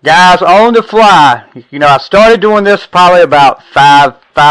Guys, on the fly, I started doing this probably about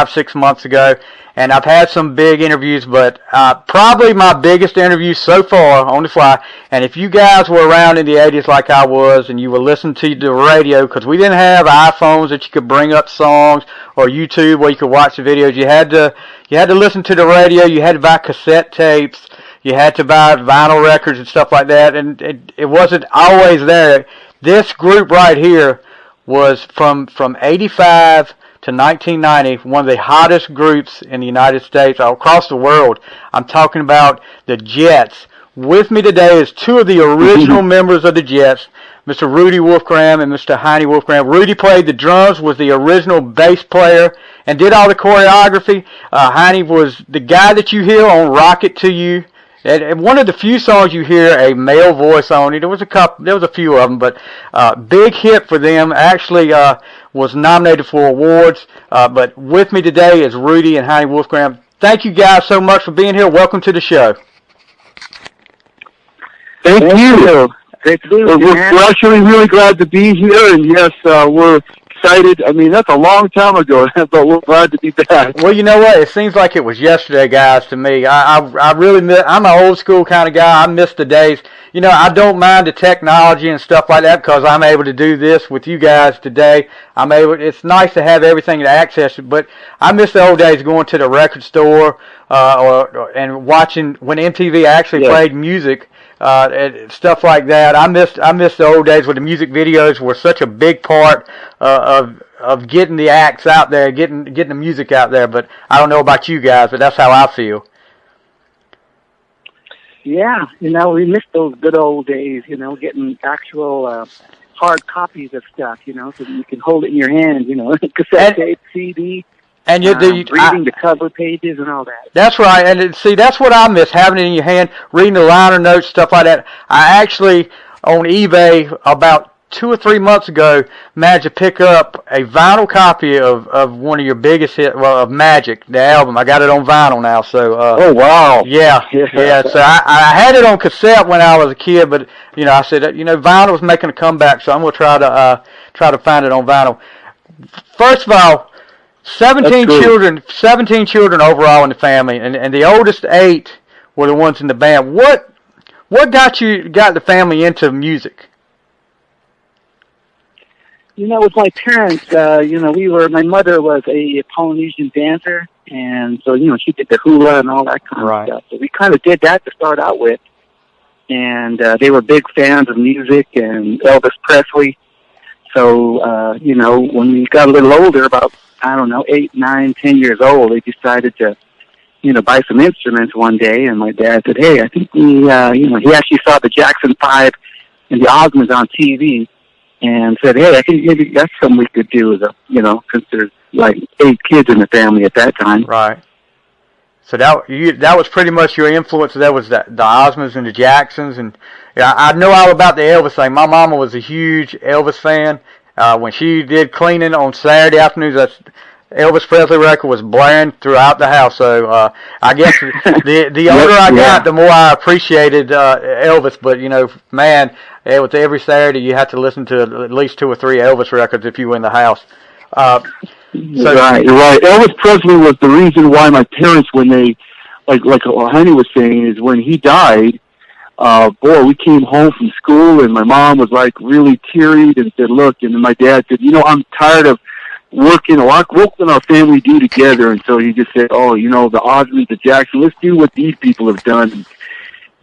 6 months ago, and I've had some big interviews, but probably my biggest interview so far on the fly. And if you guys were around in the 80s like I was, and you were listening to the radio, because we didn't have iPhones that you could bring up songs, or YouTube where you could watch the videos, you had to listen to the radio, you had to buy cassette tapes, you had to buy vinyl records and stuff like that, and it wasn't always there. This group right here was from 85 to 1990, one of the hottest groups in the United States, across the world. I'm talking about the Jets. With me today is two of the original members of the Jets, Mr. Rudy Wolfgramm and Mr. Haini Wolfgramm. Rudy played the drums, was the original bass player, and did all the choreography. Haini was the guy that you hear on Rocket to You. And one of the few songs you hear a male voice on it. There was a few of them, but big hit for them. Actually, was nominated for awards. But with me today is Rudy and Haini Wolfgramm. Thank you guys so much for being here. Welcome to the show. Thank you. Great to be with you, We're actually really glad to be here, and yes, we're excited. I mean, that's a long time ago, but we're glad to be back. Well, you know what? It seems like it was yesterday, guys, to me. I really miss, I'm an old school kind of guy. I miss the days. I don't mind the technology and stuff like that because I'm able to do this with you guys today. It's nice to have everything to access, but I miss the old days going to the record store and watching when MTV actually played music. And stuff like that. I miss the old days where the music videos were such a big part of getting the acts out there, getting the music out there. But I don't know about you guys, but that's how I feel. Yeah, we miss those good old days, getting actual hard copies of stuff, so that you can hold it in your hand, cassette tape, CD. And reading the cover pages and all that. That's right. And see, that's what I miss, having it in your hand, reading the liner notes, stuff like that. I actually, on eBay, about 2 or 3 months ago, managed to pick up a vinyl copy of one of your biggest hits, of Magic, the album. I got it on vinyl now. So. Oh, wow. Yeah. So I had it on cassette when I was a kid, but, I said, vinyl was making a comeback, so I'm going to try to find it on vinyl. First of all, 17 children overall in the family, and the oldest 8 were the ones in the band. What got the family into music? With my parents, my mother was a Polynesian dancer, and so, she did the hula and all that kind of stuff. So we kind of did that to start out with, and they were big fans of music and Elvis Presley. So, when we got a little older, about 8, 9, 10 years old, they decided to, buy some instruments one day, and my dad said, hey, I think he actually saw the Jackson 5 and the Osmonds on TV, and said, hey, I think maybe that's something we could do since there's like 8 kids in the family at that time. Right. So that was pretty much your influence. That was the Osmonds and the Jacksons, and I know all about the Elvis thing. My mama was a huge Elvis fan. When she did cleaning on Saturday afternoons, that Elvis Presley record was blaring throughout the house. So I guess the older I got, the more I appreciated Elvis. But man, with every Saturday you had to listen to at least 2 or 3 Elvis records if you were in the house. You're right. Elvis Presley was the reason why my parents, when they, like Haini was saying, is when he died. We came home from school, and my mom was like really teary and said, look, and then my dad said, I'm tired of working a lot. What can our family do together? And so he just said, the Osmonds, the Jackson, let's do what these people have done. And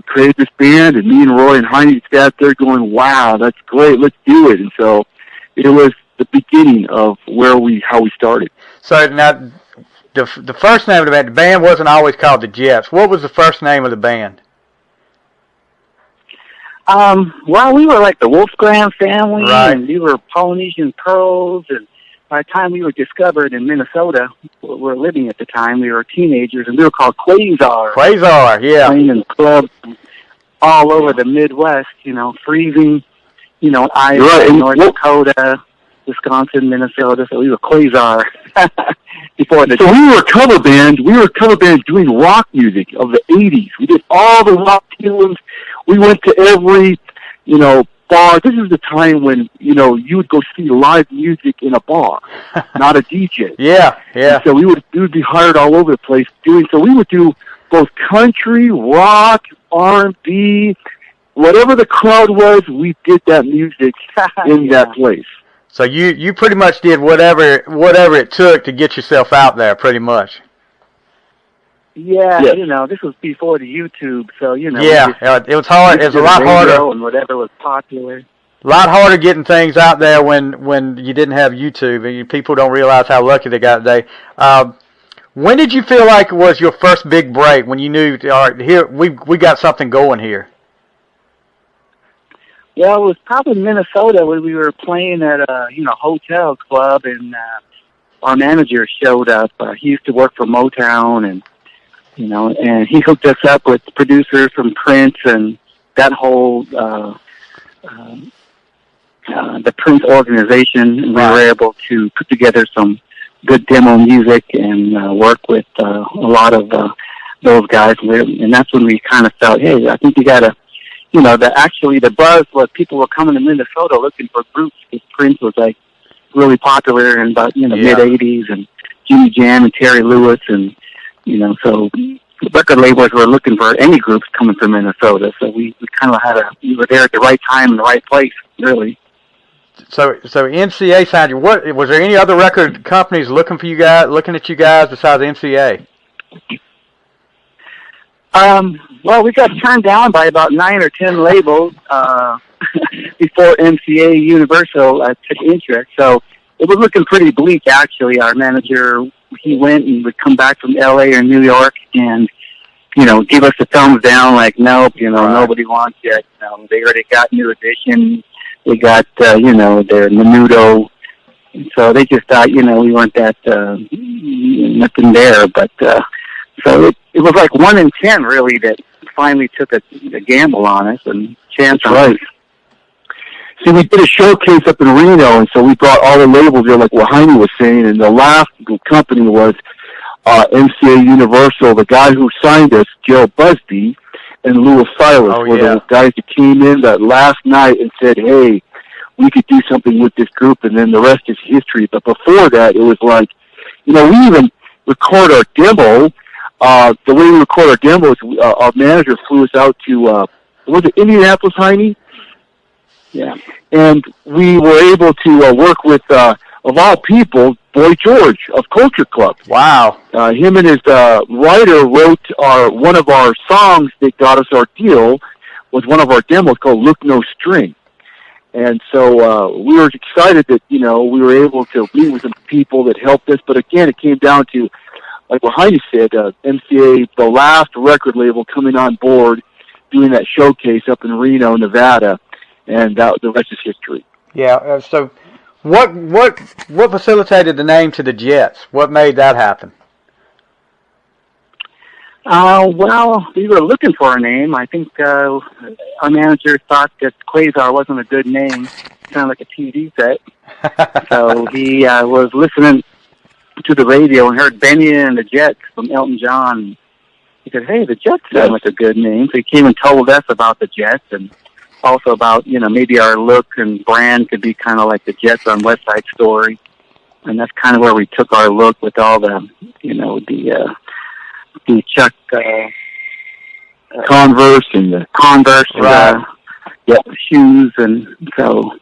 created this band, and me and Roy and Haini sat there going, wow, that's great, let's do it. And so it was the beginning of how we started. So now, the first name of the band wasn't always called the Jets. What was the first name of the band? We were like the Wolfgramm family, right. And we were Polynesian Pearls, and by the time we were discovered in Minnesota, we were living at the time, we were teenagers, and we were called Quasar. Quasar, yeah. Playing in clubs all over the Midwest, freezing, Iowa, North Dakota, Wisconsin, Minnesota, so we were Quasar. We were a cover band. We were a cover band doing rock music of the 80s. We did all the rock tunes. We went to every, bar. This is the time when, you would go see live music in a bar, not a DJ. Yeah. And so we would be hired all over the place so we would do both country, rock, R&B, whatever the crowd was, we did that music in that place. So you pretty much did whatever it took to get yourself out there, pretty much. Yeah, this was before the YouTube, so Yeah, it was hard. It was a lot harder. And whatever was popular. A lot harder getting things out there when you didn't have YouTube. People don't realize how lucky they got today. When did you feel like it was your first big break? When you knew, all right, here we got something going here? Yeah, it was probably Minnesota when we were playing at a hotel club, and our manager showed up. He used to work for Motown, and and he hooked us up with producers from Prince and that whole the Prince organization. And we were able to put together some good demo music and work with a lot of those guys, and that's when we kind of felt, hey, I think you got to. The buzz was people were coming to Minnesota looking for groups because Prince was like really popular in about mid '80s, and Jimmy Jam and Terry Lewis, and so record labels were looking for any groups coming from Minnesota. So we kind of we were there at the right time in the right place, really. So MCA signed you. What was there any other record companies looking at you guys besides MCA? Well, we got turned down by about 9 or 10 labels before MCA Universal took interest. So it was looking pretty bleak, actually. Our manager, he went and would come back from L.A. or New York and, give us a thumbs down, like, nope, nobody wants it. They already got New Edition. They got, their Menudo. So they just thought, we weren't that, nothing there. But so it was like 1 in 10, really, that finally took a gamble on us and chance on us. See, we did a showcase up in Reno, and so we brought all the labels there, like what Haini was saying, and the last company was MCA Universal. The guy who signed us, Joe Busby, and Louis Silas were the guys that came in that last night and said, hey, we could do something with this group, and then the rest is history. But before that, it was like, we even record our demo. The way we record our demos, our manager flew us out to, was it Indianapolis, Haini? Yeah. And we were able to work with, of all people, Boy George of Culture Club. Wow. Him and his writer wrote one of our songs that got us our deal, was one of our demos called Look No String. And so we were excited that, we were able to meet with some people that helped us. But again, it came down to, like what Heidi said, MCA, the last record label coming on board, doing that showcase up in Reno, Nevada, and the rest is history. Yeah. So, what facilitated the name to the Jets? What made that happen? Well, we were looking for a name. I think our manager thought that Quasar wasn't a good name. It sounded like a TV set. So he was listening to the radio and heard Benny and the Jets from Elton John. He said, hey, the Jets sound like a good name. So he came and told us about the Jets and also about, maybe our look and brand could be kind of like the Jets on West Side Story. And that's kind of where we took our look with all the, the Chuck Converse and the shoes, and so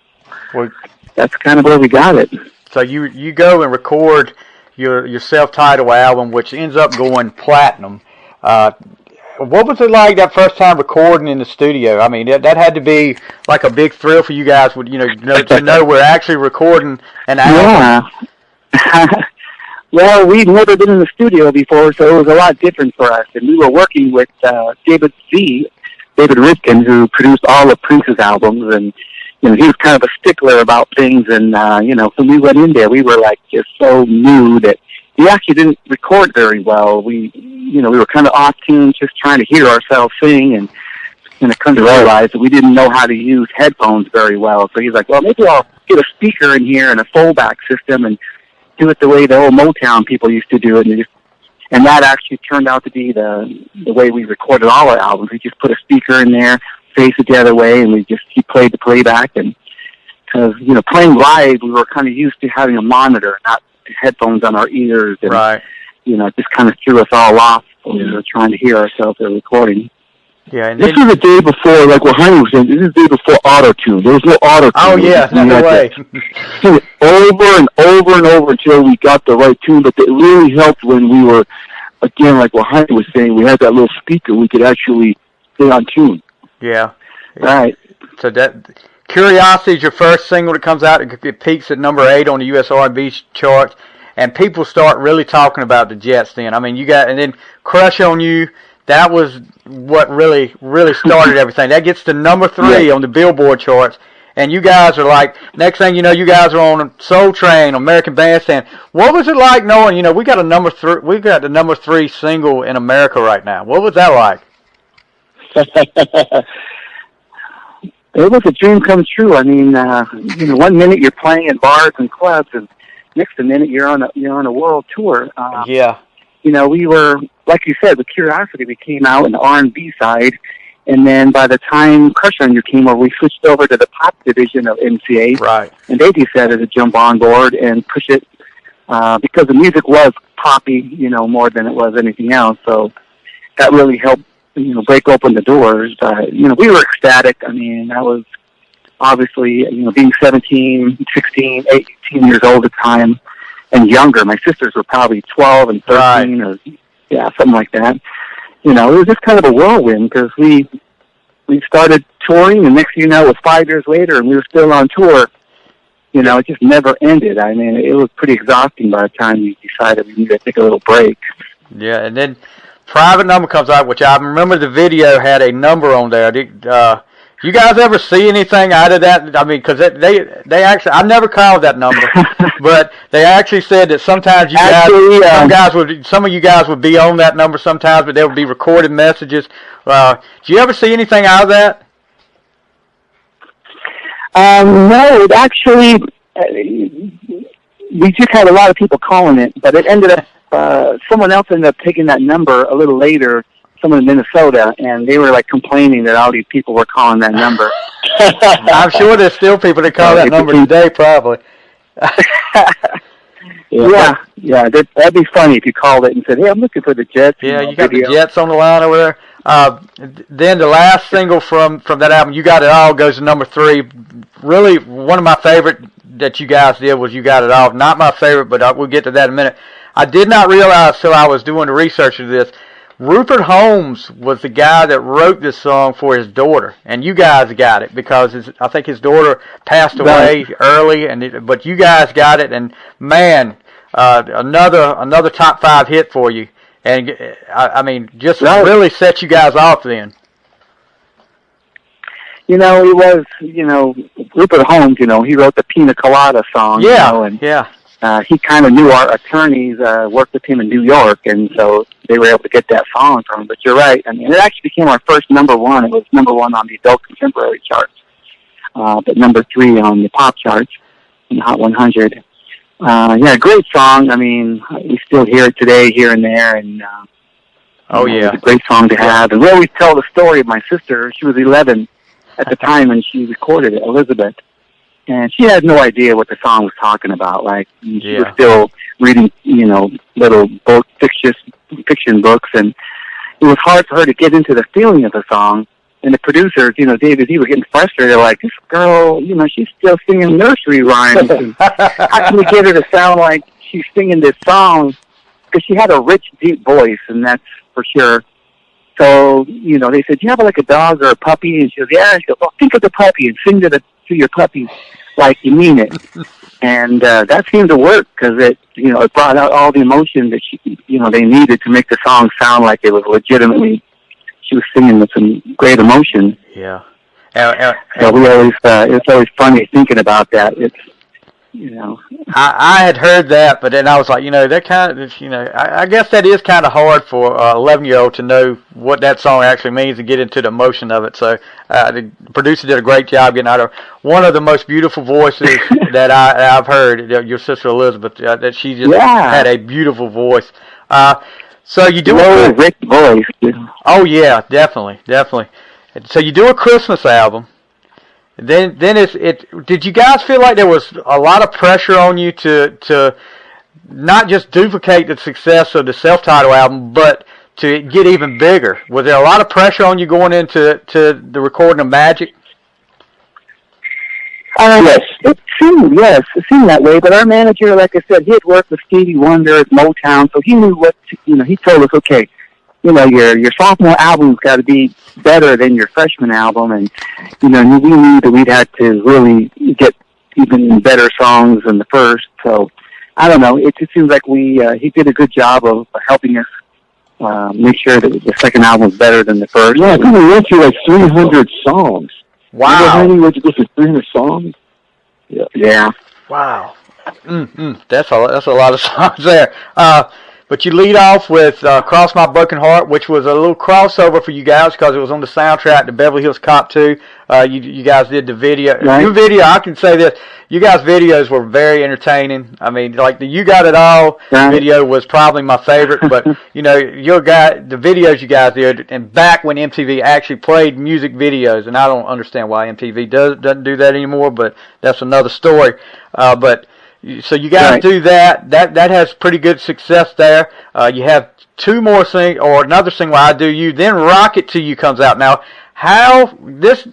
that's kind of where we got it. So you go and record your self-titled album, which ends up going platinum. What was it like that first time recording in the studio? I mean, that had to be like a big thrill for you guys, to know we're actually recording an album. Yeah. Well, we'd never been in the studio before, so it was a lot different for us. And we were working with David Rifkin, who produced all of Prince's albums, and he was kind of a stickler about things. And when we went in there, we were like just so new that we actually didn't record very well. We were kind of off tune, just trying to hear ourselves sing, and come to realize that we didn't know how to use headphones very well. So he's like, well, maybe I'll get a speaker in here and a foldback system and do it the way the old Motown people used to do it, and that actually turned out to be the way we recorded all our albums. We just put a speaker in there, face it the other way, and he played the playback. And because playing live, we were kind of used to having a monitor, not headphones on our ears, and right. It just kind of threw us all off when we were trying to hear ourselves in recording. Yeah, and this was the day before, like what Haini was saying, this is the day before auto-tune. There was no auto-tune. Oh, yeah, no way. Sing it over and over and over until we got the right tune, but it really helped when we were, again, like what Haini was saying, we had that little speaker, we could actually stay on tune. Yeah. Right. So that Curiosity is your first single that comes out. It peaks at number 8 on the U.S. R&B charts, and people start really talking about the Jets then. I mean, and then Crush on You, that was what really started everything. That gets to number 3 on the Billboard charts, and you guys are like, next thing you know, you guys are on Soul Train, American Bandstand. What was it like knowing, we got the number 3 single in America right now? What was that like? It was a dream come true. I mean, 1 minute you're playing in bars and clubs, and next minute you're on a world tour. Yeah. We were, like you said, with Curiosity, we came out in the R&B side, and then by the time Crush on You came over, we switched over to the pop division of MCA. Right. And they decided to jump on board and push it because the music was poppy, more than it was anything else. So that really helped, break open the doors. We were ecstatic. I mean, that was obviously, being 17, 16, 18 years old at the time and younger. My sisters were probably 12 and 13 or, something like that. It was just kind of a whirlwind because we started touring, and next thing you know, it was 5 years later, and we were still on tour. It just never ended. I mean, it was pretty exhausting by the time we decided we needed to take a little break. Yeah, and then Private Number comes out, which I remember the video had a number on there. You guys ever see anything out of that? I mean, because they actually, I never called that number, but they actually said that sometimes some of you guys would be on that number sometimes, but there would be recorded messages. Do you ever see anything out of that? No, it actually, we just had a lot of people calling it, but it ended up, someone else ended up taking that number a little later, someone in Minnesota, and they were like complaining that all these people were calling that number. I'm sure there's still people that call that number today, probably. Yeah, that'd be funny if you called it and said, "Hey, I'm looking for the Jets." Yeah, you got the Jets on the line over there. Then the last single from that album, "You Got It All," goes to number 3. Really, one of my favorite that you guys did was "You Got It All." Not my favorite, but we'll get to that in a minute. I did not realize till I was doing the research of this, Rupert Holmes was the guy that wrote this song for his daughter, and you guys got it because I think his daughter passed away early, but you guys got it, and man, another top 5 hit for you, and I mean, just really set you guys off then. It was, Rupert Holmes, he wrote the Pina Colada song, he kind of knew our attorneys, worked with him in New York, and so they were able to get that song from him. But you're right. I mean, it actually became our first number 1. It was number 1 on the adult contemporary charts, but number 3 on the pop charts in the Hot 100. Great song. I mean, we still hear it today here and there, and it's a great song to have. And we always tell the story of my sister. She was 11 at the time, and she recorded it, Elizabeth. And she had no idea what the song was talking about. Like, she was still reading, little fiction books, and it was hard for her to get into the feeling of the song. And the producers, David, he was getting frustrated. They're like, this girl, she's still singing nursery rhymes. And how can we get her to sound like she's singing this song? Because she had a rich, deep voice, and that's for sure. So, they said, do you have like a dog or a puppy? And she goes, yeah. She goes, well, think of the puppy and sing to your puppy like you mean it. And that seemed to work because it brought out all the emotion that they needed to make the song sound like it was legitimately, she was singing with some great emotion. Yeah. So we always, it's always funny thinking about that. It's, I had heard that, but then I was like, that kind of, I guess that is kind of hard for an 11-year-old to know what that song actually means and get into the emotion of it. So the producer did a great job getting out of one of the most beautiful voices that I've heard. Your sister Elizabeth, that she just had a beautiful voice. So you do a rich voice. Oh yeah, definitely. So you do a Christmas album. Then did you guys feel like there was a lot of pressure on you to not just duplicate the success of the self-titled album, but to get even bigger? Was there a lot of pressure on you going into the recording of Magic? Yes, it seemed that way. But our manager, like I said, he had worked with Stevie Wonder at Motown, so he knew he told us, okay, your sophomore album's got to be better than your freshman album, and we knew that we'd had to really get even better songs than the first. So I don't know. It just seems like he did a good job of helping us make sure that the second album was better than the first. Yeah, I think we went through like 300 songs. Wow. Haini went to go through 300 songs. Yeah. Wow. That's a lot of songs there. But you lead off with Cross My Broken Heart, which was a little crossover for you guys because it was on the soundtrack to Beverly Hills Cop 2. You guys did the video. Right. Your video, I can say this, you guys' videos were very entertaining. I mean, like the You Got It All video was probably my favorite, but, the videos you guys did, and back when MTV actually played music videos, and I don't understand why MTV doesn't do that anymore, but that's another story. So you guys do that. That has pretty good success there. You have two more another single, I Do You. Then Rocket to You comes out. Now, how this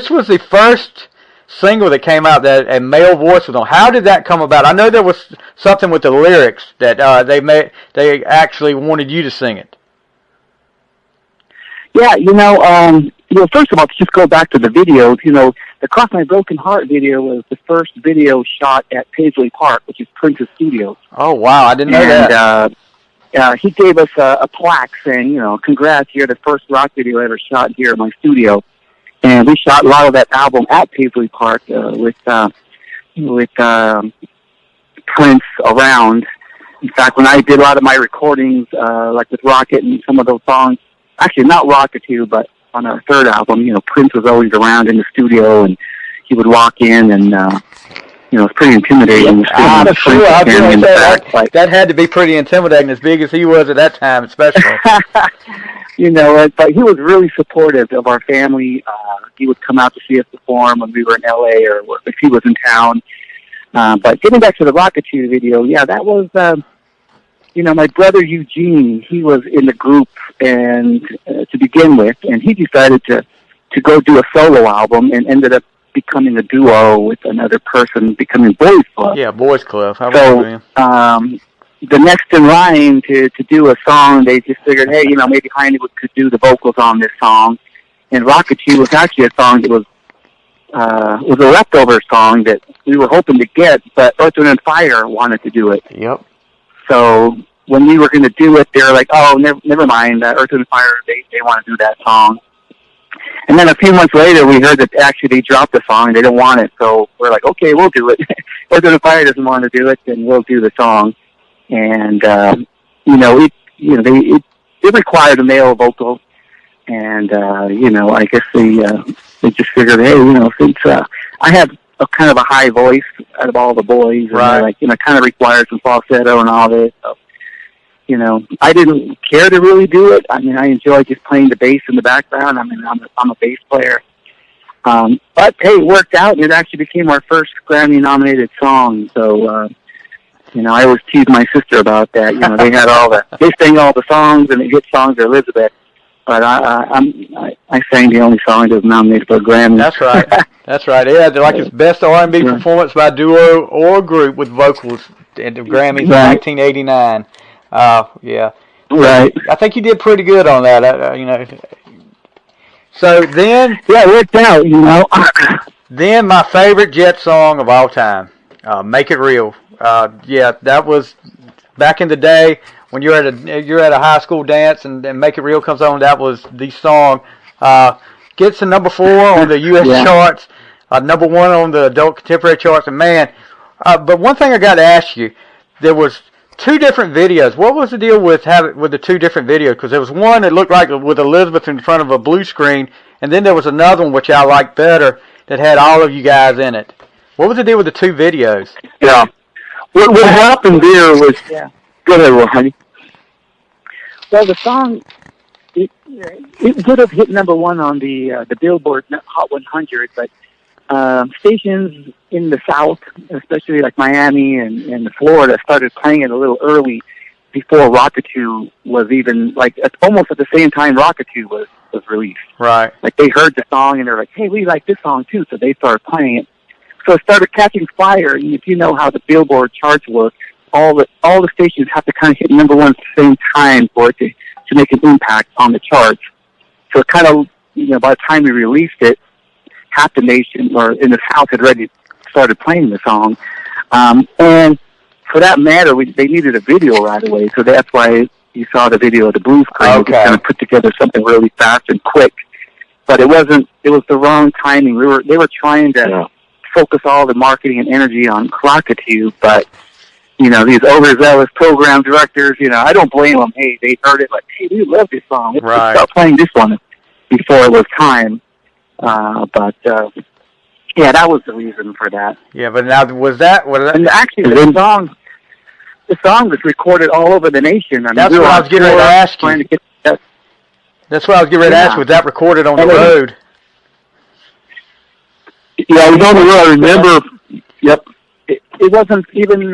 was the first single that came out that a male voice was on. How did that come about? I know there was something with the lyrics that they actually wanted you to sing it. Yeah, first of all, to just go back to the videos, the Cross My Broken Heart video was the first video shot at Paisley Park, which is Prince's studio. Oh, wow, I didn't know that. He gave us a plaque saying, congrats, you're the first rock video ever shot here at my studio. And we shot a lot of that album at Paisley Park with Prince around. In fact, when I did a lot of my recordings, like with Rocket and some of those songs, actually not Rocket 2, but on our third album, Prince was always around in the studio, and he would walk in, and it's pretty intimidating. I'm sure. That had to be pretty intimidating, as big as he was at that time, especially. But he was really supportive of our family. He would come out to see us perform when we were in L.A. or if he was in town. But getting back to the Rocket 2 video, that was, my brother Eugene, he was in the group and to begin with, and he decided to go do a solo album and ended up becoming a duo with another person, becoming Boys Club. Yeah, Boys Club. The next in line to do a song, they just figured, hey, maybe Haini could do the vocals on this song. And Rocket 2 was actually a song that was a leftover song that we were hoping to get, but Earth, Wind & Fire wanted to do it. Yep. So when we were going to do it, they were like, oh, never mind, Earth, Wind & Fire, they want to do that song. And then a few months later, we heard that actually they dropped the song and they didn't want it. So we're like, okay, we'll do it. Earth, Wind & Fire doesn't want to do it, then we'll do the song. And, it required a male vocal. And, I guess they just figured, hey, since I have a kind of a high voice out of all the boys, right. And kind of requires some falsetto and all this. So, I didn't care to really do it. I mean, I enjoy just playing the bass in the background. I mean, I'm a bass player. But, hey, it worked out, and it actually became our first Grammy-nominated song. So, I always tease my sister about that. They had they sang all the songs, and the hit songs are Elizabeth. But I sang the only song that was nominated for a Grammy. That's right. That's right. Yeah, like its best R&B performance by duo or group with vocals at the Grammys in 1989. Yeah. Right. I think you did pretty good on that. So then, it worked out. Then my favorite Jet song of all time, "Make It Real." That was back in the day when you're at a high school dance and "Make It Real" comes on. That was the song. Gets to number 4 on the U.S. charts, number 1 on the adult contemporary charts. And man, but one thing I got to ask you, there was 2 different videos. What was the deal with the 2 different videos? Because there was one that looked like with Elizabeth in front of a blue screen, and then there was another one which I liked better that had all of you guys in it. What was the deal with the 2 videos? Yeah. What happened there was... Yeah. Go ahead, Haini. Well, the song it would have hit number one on the Billboard Hot 100, but stations in the South, especially like Miami and Florida, started playing it a little early before Rockatoo was even, like, almost at the same time Rockatoo was released. Right. Like, they heard the song and they're like, hey, we like this song too, so they started playing it. So it started catching fire, and if you know how the Billboard charts work, all the stations have to kind of hit number one at the same time for it to make an impact on the charts. So it kind of, by the time we released it, half the nation, or in the South, had already started playing the song. And for that matter, they needed a video right away, so that's why you saw the video of the Blues Crew. Okay. We just kind of put together something really fast and quick. But it was the wrong timing. They were trying to focus all the marketing and energy on Rockatoo, but these overzealous program directors, I don't blame them. Hey, they heard it like, hey, we love this song. Let's start playing this one before it was time. But that was the reason for that. Yeah, but now was that? And actually, the song was recorded all over the nation. I mean, that's what I was getting ready to ask you. That's what I was getting ready to ask you. Was that recorded on the road? Yeah, it was on the road. I remember. Yep. It wasn't even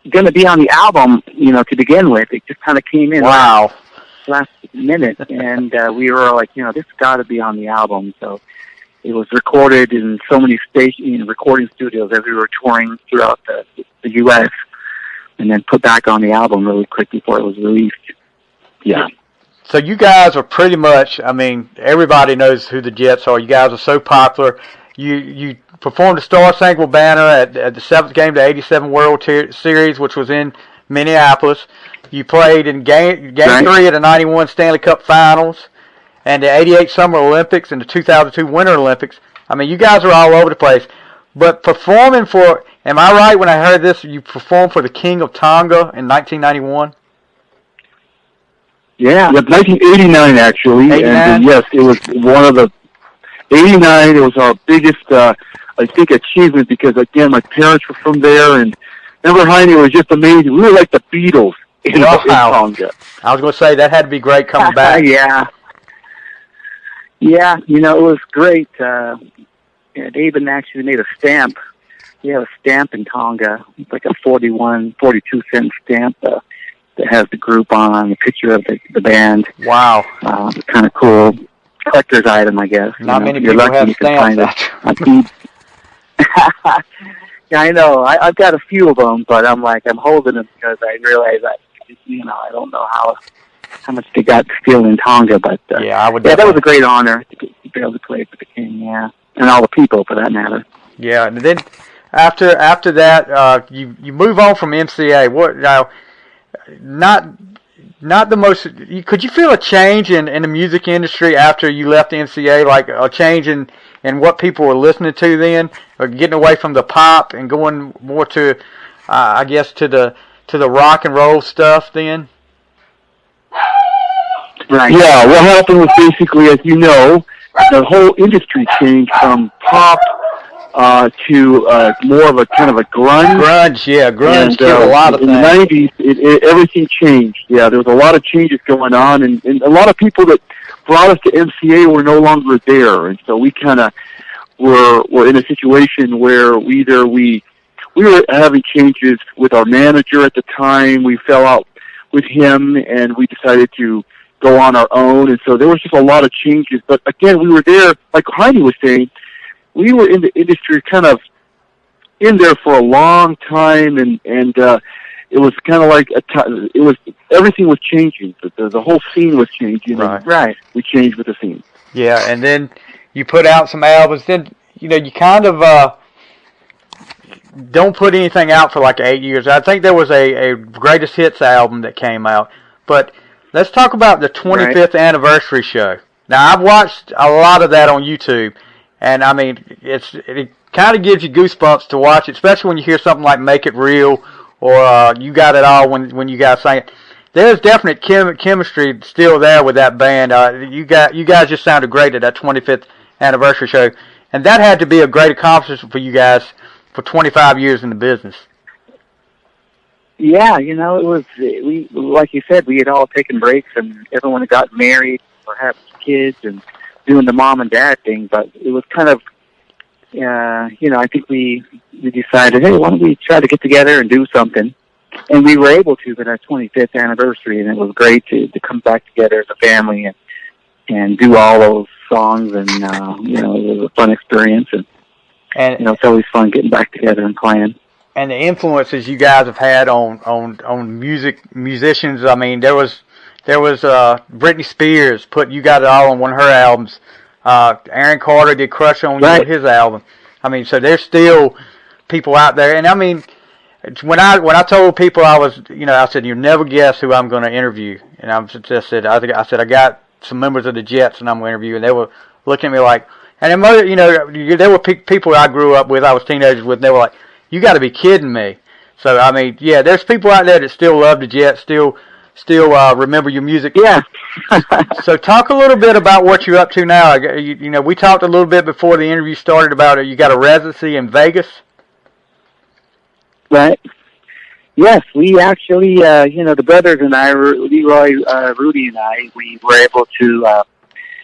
going to be on the album, to begin with. It just kind of came in. Wow. Last minute, and we were like, this has got to be on the album. So it was recorded in so many recording studios as we were touring throughout the U.S., and then put back on the album really quick before it was released. Yeah. So you guys are pretty much, everybody knows who the Jets are. You guys are so popular. You performed the Star Spangled Banner at the 7th game of the 87 World Series, which was in Minneapolis. You played in game 3 of the 91 Stanley Cup Finals and the 88 Summer Olympics and the 2002 Winter Olympics. You guys are all over the place. But performing for, am I right when I heard this, you performed for the King of Tonga in 1991? Yeah, 1989 actually. 89? And yes, it was one of the 89. It was our biggest, achievement because again, my parents were from there, and remember Haini was just amazing. We were like the Beatles in Tonga. I was going to say that had to be great coming back. Yeah, it was great. They even actually made a stamp. We have a stamp in Tonga. It's like a 42-cent stamp that has the group on, a picture of the band. Wow. It's kind of cool. Collector's item, I guess. Not many people have stamps. Yeah, I know. I've got a few of them, but I'm holding them because I realize I don't know how much they got still in Tonga, but I would. Yeah, that was a great honor to be able to play for the King, and all the people for that matter. Yeah, and then after that, you move on from MCA. What now? Not the most. Could you feel a change in the music industry after you left the MCA? Like a change in what people were listening to then, or getting away from the pop and going more to, I guess, to the rock and roll stuff then? Right. Yeah, what happened was basically, as you know, the whole industry changed from pop to more of a kind of a grunge. Grunge killed a lot of things. In the 90s, everything changed. Yeah, there was a lot of changes going on, and a lot of people that brought us to MCA were no longer there, and so we kind of were in a situation where we were having changes with our manager at the time. We fell out with him, and we decided to go on our own, and so there was just a lot of changes. But again, we were there, like Haini was saying, we were in the industry kind of in there for a long time, and it was kind of like everything was changing. The whole scene was changing. Right. We changed with the scene. Yeah, and then you put out some albums. Then you kind of don't put anything out for like 8 years. I think there was a greatest hits album that came out, but let's talk about the 25th anniversary show. Now I've watched a lot of that on YouTube. And it kind of gives you goosebumps to watch, especially when you hear something like "Make It Real" or "You Got It All" when you guys sing it. There's definite chemistry still there with that band. You guys just sounded great at that 25th anniversary show, and that had to be a great accomplishment for you guys for 25 years in the business. Yeah, it was, like you said, we had all taken breaks and everyone had gotten married or had kids and doing the mom and dad thing, but it was kind of, I think we decided, hey, why don't we try to get together and do something? And we were able to for our 25th anniversary, and it was great to come back together as a family and do all those songs, and, it was a fun experience, and it's always fun getting back together and playing. And the influences you guys have had on musicians. I mean, there was Britney Spears put You Got It All on one of her albums. Aaron Carter did Crush on right. his album. I mean, so there's still people out there. And I mean, when I told people I said, you never guess who I'm going to interview. And I said I got some members of the Jets and I'm going to interview. And they were looking at me like, and there were people I grew up with, I was teenagers with, and they were like, you got to be kidding me. So, I mean, yeah, there's people out there that still love the Jets, still remember your music. Yeah. So talk a little bit about what you're up to now. We talked a little bit before the interview started about it. You got a residency in Vegas. Right. Yes, we actually, the brothers and I, Leroy, Rudy and I, we were able to,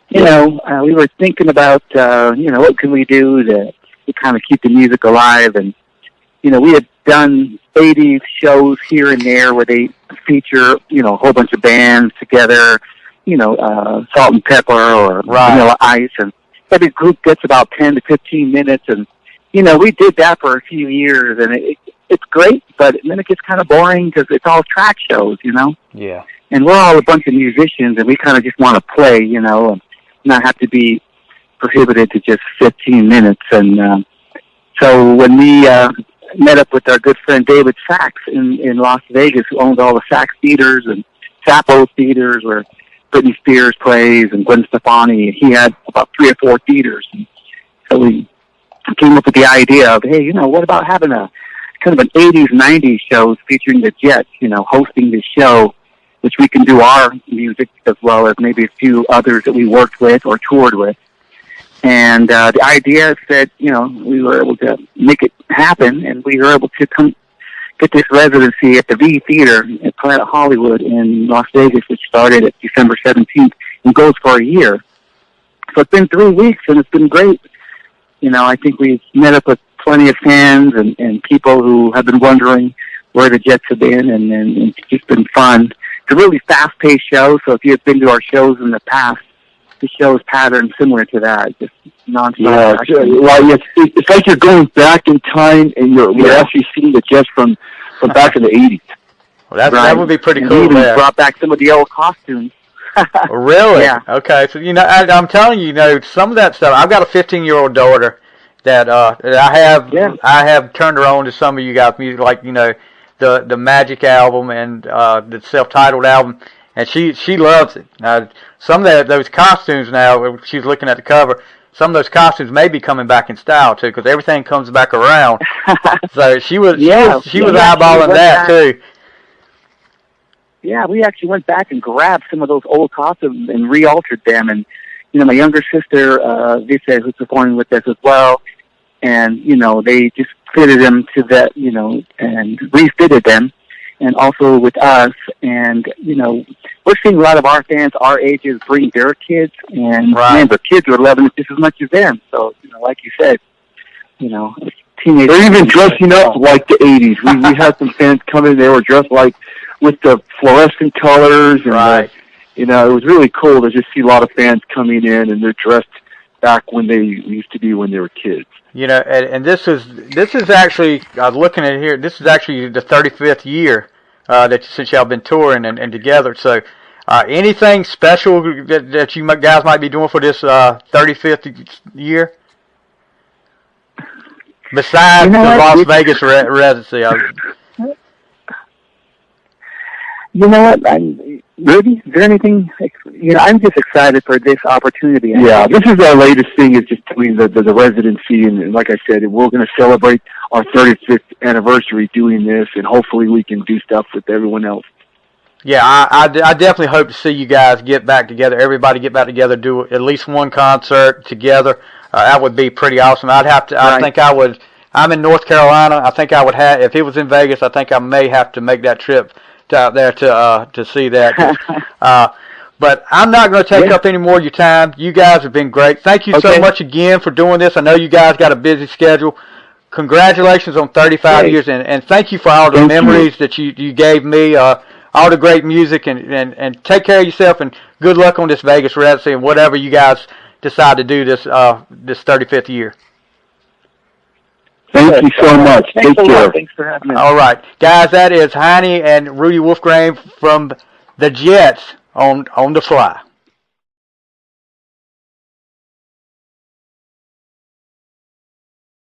we were thinking about, what can we do to kind of keep the music alive. And, we had done 80 shows here and there where they feature, a whole bunch of bands together, Salt and Pepper or Vanilla Ice. And every group gets about 10 to 15 minutes. And, we did that for a few years. And it's great, but then it gets kind of boring because it's all track shows, Yeah. And we're all a bunch of musicians, and we kind of just want to play, and not have to be prohibited to just 15 minutes. And so when we met up with our good friend David Sachs in Las Vegas, who owns all the Sachs Theaters and Sappho Theaters where Britney Spears plays and Gwen Stefani, he had about 3 or 4 theaters. And so we came up with the idea of, hey, what about having a kind of an 80s, 90s shows featuring the Jets, hosting this show, which we can do our music as well as maybe a few others that we worked with or toured with. And the idea is that, we were able to make it happen, and we were able to come get this residency at the V Theater at Planet Hollywood in Las Vegas, which started at December 17th and goes for a year. So it's been 3 weeks, and it's been great. I think we've met up with plenty of fans and people who have been wondering where the Jets have been, and it's just been fun. It's a really fast-paced show, so if you've been to our shows in the past, the show's pattern similar to that, just nonstop. Yeah, well, it's like you're going back in time, and you're actually seeing the Jets from back in the 80s. Well, that would be pretty cool. We even brought back some of the old costumes. Really? Yeah. Okay, so I'm telling you, some of that stuff. I've got a 15-year-old daughter that I have turned her on to some of you guys' music, like the Magic album and the self-titled album, and she loves it. Now, some of those costumes now, she's looking at the cover. Some of those costumes may be coming back in style too, because everything comes back around. So she was eyeballing that too. Yeah, we actually went back and grabbed some of those old costumes and re-altered them. And, my younger sister, Visa, who's performing with us as well, and, they just fitted them to that, and refitted them, and also with us. And, we're seeing a lot of our fans our ages bring their kids, and man, the kids are loving it just as much as them. So, like you said, teenagers. They're even dressing up like the 80s. We had some fans come in, they were dressed like with the fluorescent colors, and it was really cool to just see a lot of fans coming in, and they're dressed back when they used to be when they were kids. And this is actually, I was looking at it here, this is actually the 35th year since y'all been touring and together. So anything special that you guys might be doing for this 35th year? Besides the Las Vegas residency. You know what, Rudy, is there anything, I'm just excited for this opportunity. Yeah, this is our latest thing, is just doing the residency, and like I said, we're going to celebrate our 35th anniversary doing this, and hopefully we can do stuff with everyone else. Yeah, I definitely hope to see you guys get back together, everybody get back together, do at least one concert together. That would be pretty awesome. I think I I'm in North Carolina. I think I would have, if it was in Vegas, I think I may have to make that trip to out there to see that. But I'm not going to take up any more of your time. You guys have been great. Thank you so much again for doing this. I know you guys got a busy schedule. Congratulations on 35 years, and thank you for all the memories that you gave me, all the great music, and take care of yourself, and good luck on this Vegas residency and whatever you guys decide to do this 35th year. Thank you so much. Take care. Thanks for having me. All right. Guys, that is Haini and Rudy Wolfgramm from the Jets on the Fly.